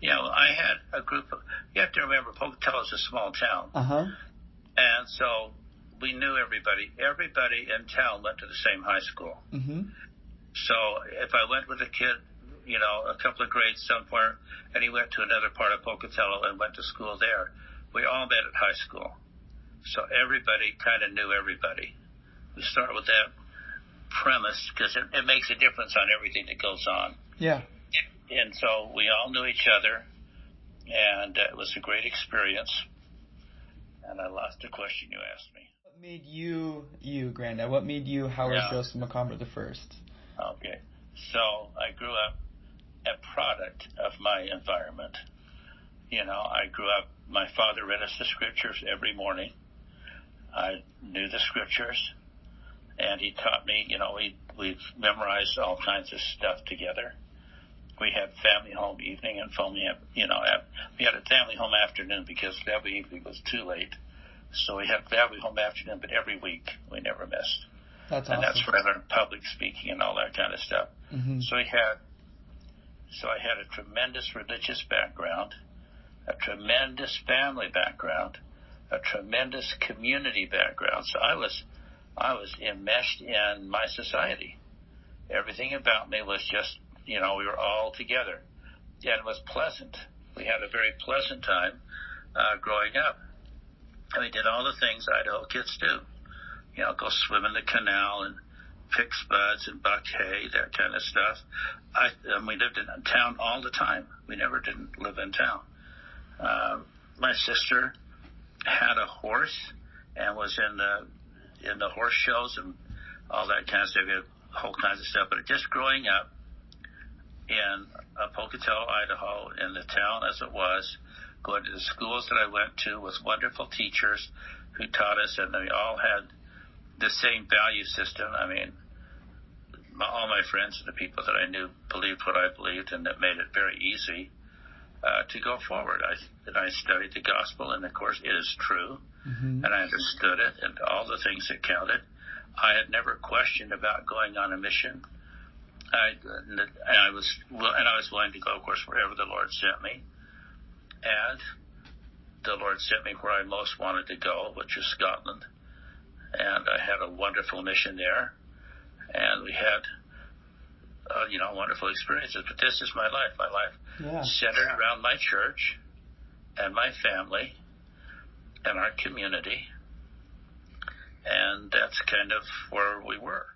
I had a group of, you have to remember, Pocatello is a small town. Uh-huh. And so we knew everybody. Everybody in town went to the same high school. Mm-hmm. So if I went with a kid, a couple of grades somewhere, and he went to another part of Pocatello and went to school there, we all met at high school. So everybody kind of knew everybody. We start with that premise because it makes a difference on everything that goes on. Yeah. And so we all knew each other, and it was a great experience. And I lost the question you asked me. What made you, Grandad? What made you Howard Joseph McComber the first? Okay. So I grew up a product of my environment. I grew up, my father read us the scriptures every morning. I knew the scriptures, and he taught me, we've memorized all kinds of stuff together. We had family home evening and we had a family home afternoon because family evening was too late. So we had family home afternoon, but every week we never missed. That's awesome. And that's where I learned public speaking and all that kind of stuff. Mm-hmm. So I had a tremendous religious background, a tremendous family background, a tremendous community background. So I was enmeshed in my society. Everything about me was just, we were all together. And it was pleasant. We had a very pleasant time growing up. And we did all the things Idaho kids do. Go swim in the canal and pick spuds and buck hay, that kind of stuff. We lived in town all the time. We never didn't live in town. My sister had a horse and was in the horse shows and all that kind of stuff. We had whole kinds of stuff. But just growing up in Pocatello, Idaho, in the town as it was, going to the schools that I went to with wonderful teachers who taught us, and we all had the same value system. I mean, all my friends and the people that I knew believed what I believed, and that made it very easy to go forward. I studied the gospel, and of course it is true, mm-hmm. and I understood it and all the things that counted. I had never questioned about going on a mission. I was willing to go, of course, wherever the Lord sent me. And the Lord sent me where I most wanted to go, which is Scotland. And I had a wonderful mission there. And we had, wonderful experiences. But this is my life. My life centered around my church and my family and our community. And that's kind of where we were.